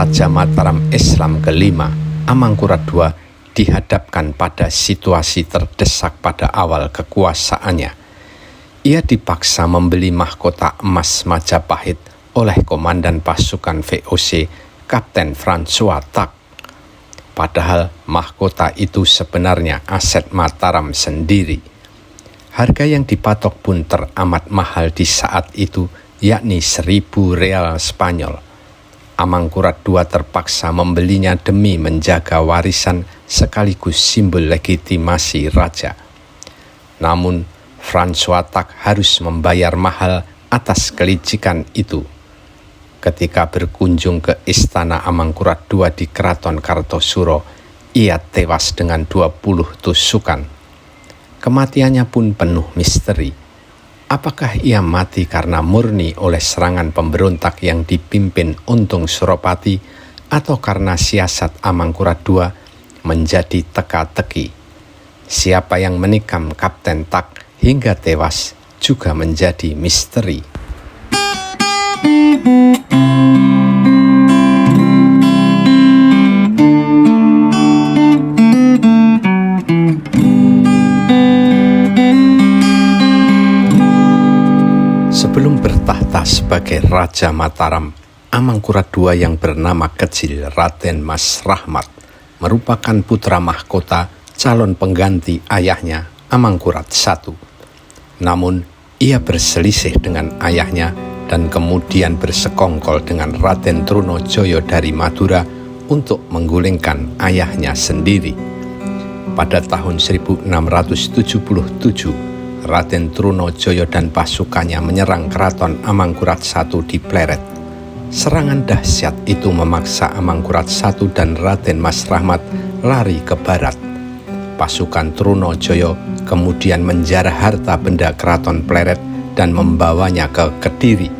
Raja Mataram Islam kelima, Amangkurat II, dihadapkan pada situasi terdesak pada awal kekuasaannya. Ia dipaksa membeli mahkota emas Majapahit oleh komandan pasukan VOC, Kapten François Tak. Padahal mahkota itu sebenarnya aset Mataram sendiri. Harga yang dipatok pun teramat mahal di saat itu, yakni 1.000 real Spanyol. Amangkurat II terpaksa membelinya demi menjaga warisan sekaligus simbol legitimasi raja. Namun, François Tak harus membayar mahal atas kelicikan itu. Ketika berkunjung ke istana Amangkurat II di Keraton Kartosuro, ia tewas dengan 20 tusukan. Kematiannya pun penuh misteri. Apakah ia mati karena murni oleh serangan pemberontak yang dipimpin Untung Suropati atau karena siasat Amangkurat II menjadi teka-teki? Siapa yang menikam Kapten Tak hingga tewas juga menjadi misteri. Sebelum bertahta sebagai Raja Mataram, Amangkurat II yang bernama kecil Raden Mas Rahmat merupakan putra mahkota calon pengganti ayahnya Amangkurat I. Namun, ia berselisih dengan ayahnya dan kemudian bersekongkol dengan Raden Trunojoyo dari Madura untuk menggulingkan ayahnya sendiri. Pada tahun 1677, Raden Trunojoyo dan pasukannya menyerang keraton Amangkurat I di Pleret. Serangan dahsyat itu memaksa Amangkurat I dan Raden Mas Rahmat lari ke barat. Pasukan Trunojoyo kemudian menjarah harta benda keraton Pleret dan membawanya ke Kediri.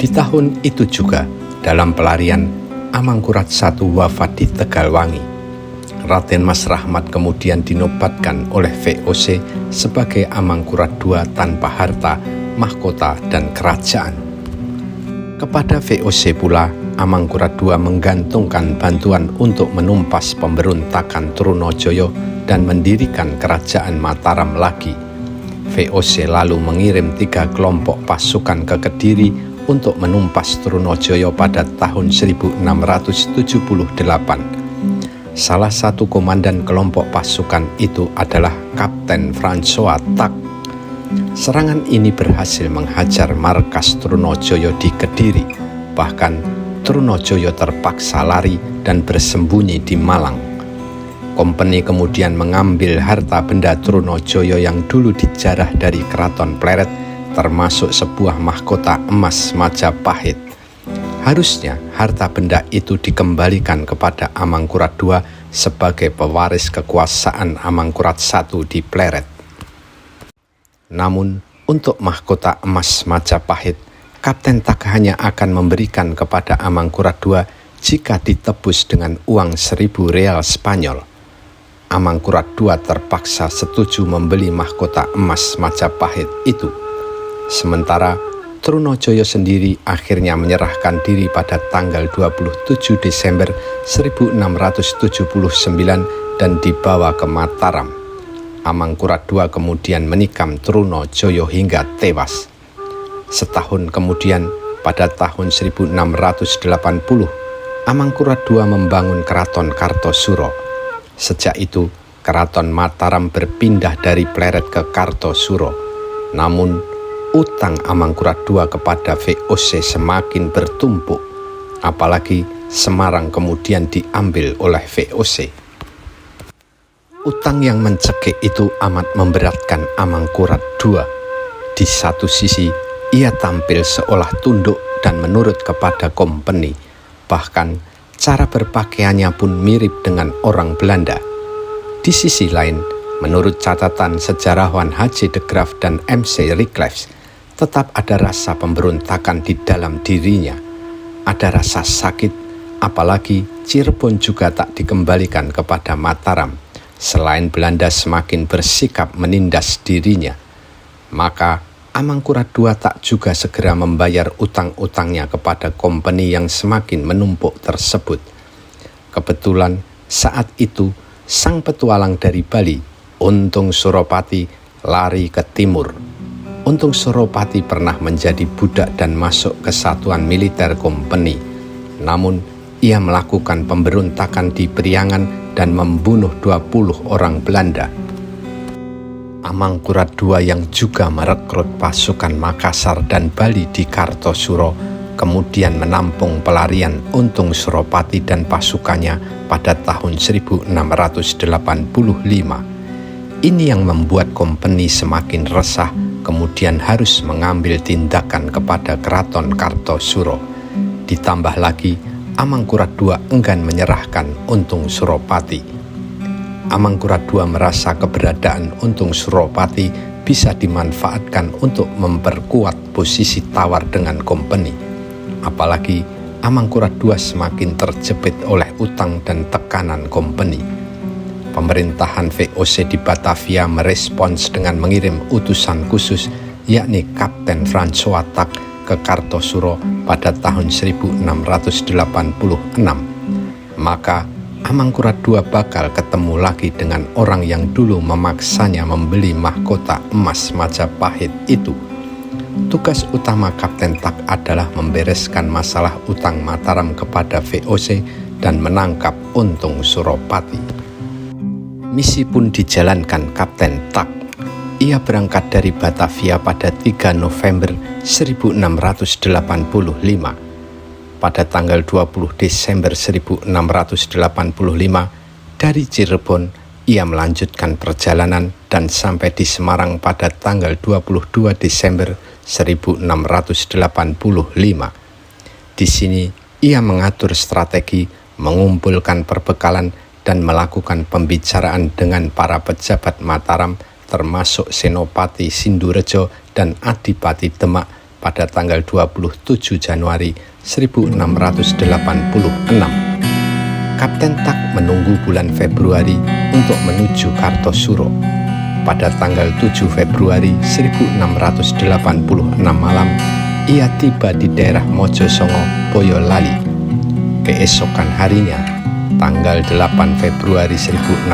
Di tahun itu juga, dalam pelarian, Amangkurat I wafat di Tegalwangi. Raden Mas Rahmat kemudian dinobatkan oleh VOC sebagai Amangkurat II tanpa harta, mahkota, dan kerajaan. Kepada VOC pula, Amangkurat II menggantungkan bantuan untuk menumpas pemberontakan Trunojoyo dan mendirikan kerajaan Mataram lagi. VOC lalu mengirim 3 kelompok pasukan ke Kediri untuk menumpas Trunojoyo pada tahun 1678. Salah satu komandan kelompok pasukan itu adalah Kapten François Tak. Serangan ini berhasil menghajar markas Trunojoyo di Kediri. Bahkan Trunojoyo terpaksa lari dan bersembunyi di Malang. Kompeni kemudian mengambil harta benda Trunojoyo yang dulu dijarah dari keraton Pleret, termasuk sebuah mahkota emas Majapahit. Harusnya harta benda itu dikembalikan kepada Amangkurat II sebagai pewaris kekuasaan Amangkurat I di Pleret. Namun, untuk mahkota emas Majapahit, Kapten Tak hanya akan memberikan kepada Amangkurat II jika ditebus dengan uang 1.000 real Spanyol. Amangkurat II terpaksa setuju membeli mahkota emas Majapahit itu. Sementara Trunojoyo sendiri akhirnya menyerahkan diri pada tanggal 27 Desember 1679 dan dibawa ke Mataram. Amangkurat II kemudian menikam Trunojoyo hingga tewas. Setahun kemudian, pada tahun 1680, Amangkurat II membangun Keraton Kartosuro. Sejak itu, Keraton Mataram berpindah dari Pleret ke Kartosuro. Namun, utang Amangkurat II kepada VOC semakin bertumpuk, apalagi Semarang kemudian diambil oleh VOC. Utang yang mencekik itu amat memberatkan Amangkurat II. Di satu sisi, ia tampil seolah tunduk dan menurut kepada kompeni. Bahkan, cara berpakaiannya pun mirip dengan orang Belanda. Di sisi lain, menurut catatan sejarawan H.J. de Graaf dan M.C. Reclefs, tetap ada rasa pemberontakan di dalam dirinya. Ada rasa sakit, apalagi Cirebon juga tak dikembalikan kepada Mataram. Selain Belanda semakin bersikap menindas dirinya, maka Amangkurat II tak juga segera membayar utang-utangnya kepada kompeni yang semakin menumpuk tersebut. Kebetulan saat itu sang petualang dari Bali, Untung Suropati, lari ke timur. Untung Suropati pernah menjadi budak dan masuk ke satuan militer kompeni. Namun ia melakukan pemberontakan di Priangan dan membunuh 20 orang Belanda. Amangkurat II yang juga merekrut pasukan Makassar dan Bali di Kartosuro kemudian menampung pelarian Untung Suropati dan pasukannya pada tahun 1685. Ini yang membuat kompeni semakin resah, kemudian harus mengambil tindakan kepada Keraton Kartosuro. Ditambah lagi, Amangkurat II enggan menyerahkan Untung Suropati. Amangkurat II merasa keberadaan Untung Suropati bisa dimanfaatkan untuk memperkuat posisi tawar dengan kompeni. Apalagi Amangkurat II semakin terjepit oleh utang dan tekanan kompeni. Pemerintahan VOC di Batavia merespons dengan mengirim utusan khusus, yakni Kapten François Tak, ke Kartosuro pada tahun 1686. Maka Amangkurat II bakal ketemu lagi dengan orang yang dulu memaksanya membeli mahkota emas Majapahit itu. Tugas utama Kapten Tak adalah membereskan masalah utang Mataram kepada VOC dan menangkap Untung Suropati. Misi pun dijalankan Kapten Tak. Ia berangkat dari Batavia pada 3 November 1685. Pada tanggal 20 Desember 1685, dari Cirebon, ia melanjutkan perjalanan dan sampai di Semarang pada tanggal 22 Desember 1685. Di sini, ia mengatur strategi, mengumpulkan perbekalan, dan melakukan pembicaraan dengan para pejabat Mataram, termasuk Senopati Sindurejo dan Adipati Demak pada tanggal 27 Januari 1686. Kapten Tak menunggu bulan Februari untuk menuju Kartosuro. Pada tanggal 7 Februari 1686 malam, ia tiba di daerah Mojosongo, Boyolali. Keesokan harinya, tanggal 8 Februari 1686,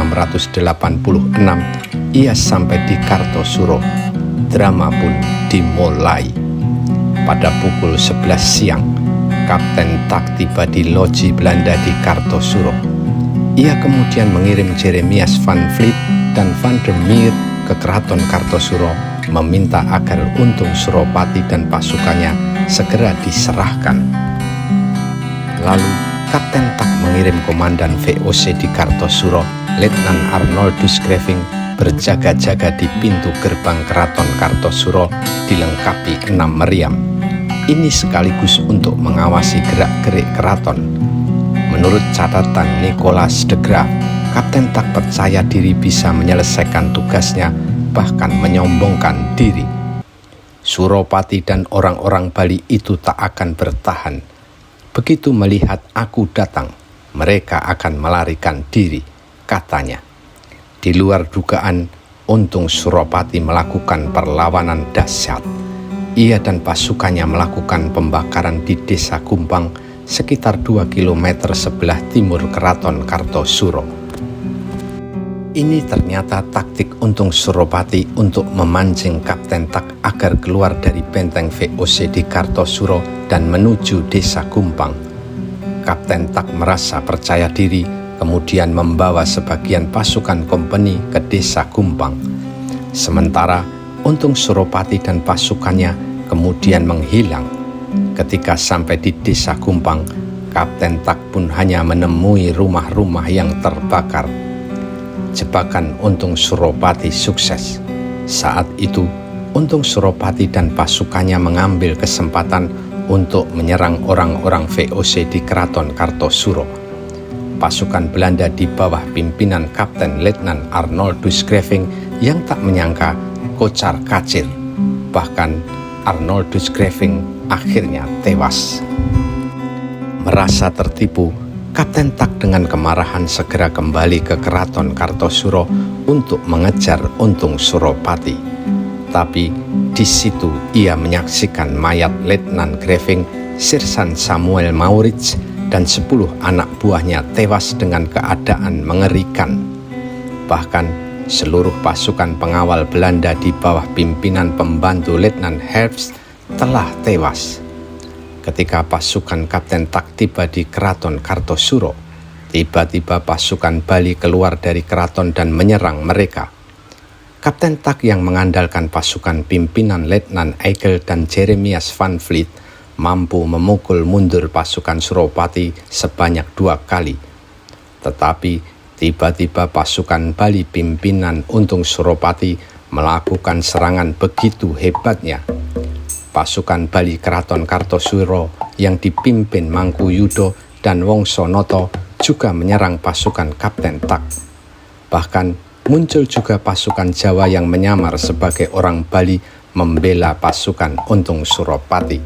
ia sampai di Kartosuro. Drama pun dimulai. Pada pukul 11 siang, Kapten Tak tiba di loji Belanda di Kartosuro. Ia kemudian mengirim Jeremias van Vliet dan Van der Meer ke Keraton Kartosuro meminta agar Untung Suropati dan pasukannya segera diserahkan. Lalu Kapten Tak mengirim komandan VOC di Kartosuro, Letnan Arnoldus Greving, berjaga-jaga di pintu gerbang Keraton Kartosuro dilengkapi 6 meriam. Ini sekaligus untuk mengawasi gerak-gerik keraton. Menurut catatan Nicolas de Graaf, Kapten Tak percaya diri bisa menyelesaikan tugasnya, bahkan menyombongkan diri. Suropati dan orang-orang Bali itu tak akan bertahan. Begitu melihat aku datang, mereka akan melarikan diri, katanya. Di luar dugaan, Untung Suropati melakukan perlawanan dahsyat. Ia dan pasukannya melakukan pembakaran di Desa Kumpang, sekitar 2 km sebelah timur Keraton Kartosuro. Ini ternyata taktik Untung Suropati untuk memancing Kapten Tak agar keluar dari benteng VOC di Kartosuro dan menuju Desa Kumpang. Kapten Tak merasa percaya diri, kemudian membawa sebagian pasukan kompeni ke Desa Kumpang. Sementara Untung Suropati dan pasukannya kemudian menghilang. Ketika sampai di Desa Kumpang, Kapten Tak pun hanya menemui rumah-rumah yang terbakar. Jebakan Untung Suropati sukses. Saat itu, Untung Suropati dan pasukannya mengambil kesempatan untuk menyerang orang-orang VOC di Keraton Kartosuro. Pasukan Belanda di bawah pimpinan Kapten Letnan Arnoldus Greving yang tak menyangka kocar-kacir. Bahkan Arnoldus Greving akhirnya tewas. Merasa tertipu, Kapten Tak dengan kemarahan segera kembali ke keraton Kartosuro untuk mengejar Untung Suropati. Tapi di situ ia menyaksikan mayat Letnan Greving, Sirsan Samuel Maurits, dan 10 anak buahnya tewas dengan keadaan mengerikan. Bahkan seluruh pasukan pengawal Belanda di bawah pimpinan pembantu Letnan Herfst telah tewas. Ketika pasukan Kapten Tak tiba di keraton Kartosuro, tiba-tiba pasukan Bali keluar dari keraton dan menyerang mereka. Kapten Tak yang mengandalkan pasukan pimpinan Letnan Eigel dan Jeremias van Vliet mampu memukul mundur pasukan Suropati sebanyak 2 kali. Tetapi tiba-tiba pasukan Bali pimpinan Untung Suropati melakukan serangan begitu hebatnya. Pasukan Bali Keraton Kartosuro yang dipimpin Mangkuyudo dan Wongsonoto juga menyerang pasukan Kapten Tak. Bahkan muncul juga pasukan Jawa yang menyamar sebagai orang Bali membela pasukan Untung Suropati.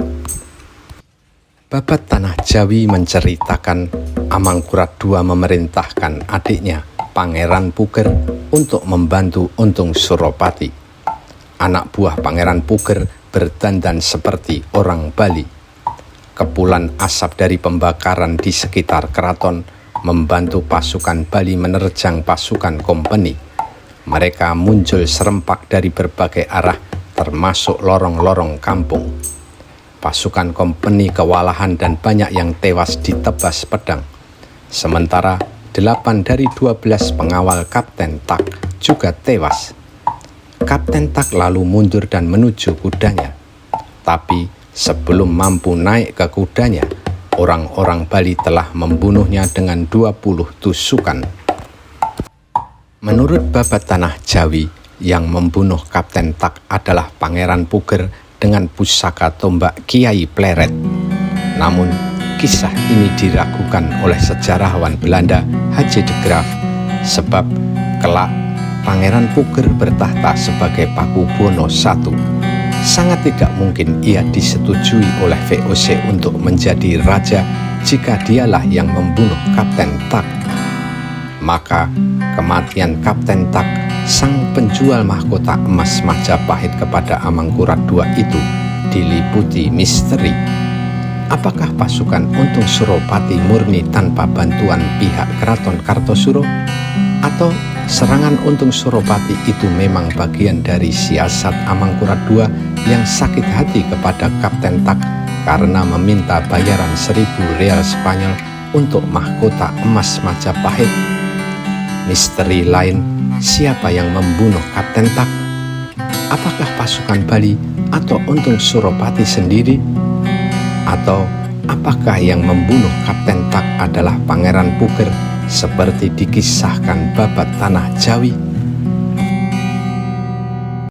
Babat Tanah Jawi menceritakan Amangkurat II memerintahkan adiknya Pangeran Puger untuk membantu Untung Suropati. Anak buah Pangeran Puger berdandan seperti orang Bali. Kepulan asap dari pembakaran di sekitar keraton membantu pasukan Bali menerjang pasukan kompeni. Mereka muncul serempak dari berbagai arah, termasuk lorong-lorong kampung. Pasukan kompeni kewalahan dan banyak yang tewas ditebas pedang. Sementara 8 dari 12 pengawal Kapten Tak juga tewas. Kapten Tak lalu mundur dan menuju kudanya. Tapi sebelum mampu naik ke kudanya, orang-orang Bali telah membunuhnya dengan 20 tusukan. Menurut Babat Tanah Jawi, yang membunuh Kapten Tak adalah Pangeran Puger dengan pusaka tombak Kiai Pleret. Namun, kisah ini diragukan oleh sejarawan Belanda H.J. de Graaf, sebab kelak Pangeran Puger bertahta sebagai Pakubono I. Sangat tidak mungkin ia disetujui oleh VOC untuk menjadi raja jika dialah yang membunuh Kapten Tak. Maka kematian Kapten Tak, sang penjual mahkota emas Majapahit kepada Amangkurat II itu diliputi misteri. Apakah pasukan Untung Suropati murni tanpa bantuan pihak Keraton Kartosuro? Atau serangan Untung Suropati itu memang bagian dari siasat Amangkurat II yang sakit hati kepada Kapten Tak karena meminta bayaran 1.000 real Spanyol untuk mahkota emas Majapahit? Misteri lain, siapa yang membunuh Kapten Tak? Apakah pasukan Bali atau Untung Suropati sendiri? Atau apakah yang membunuh Kapten Tak adalah Pangeran Puger seperti dikisahkan Babat Tanah Jawi?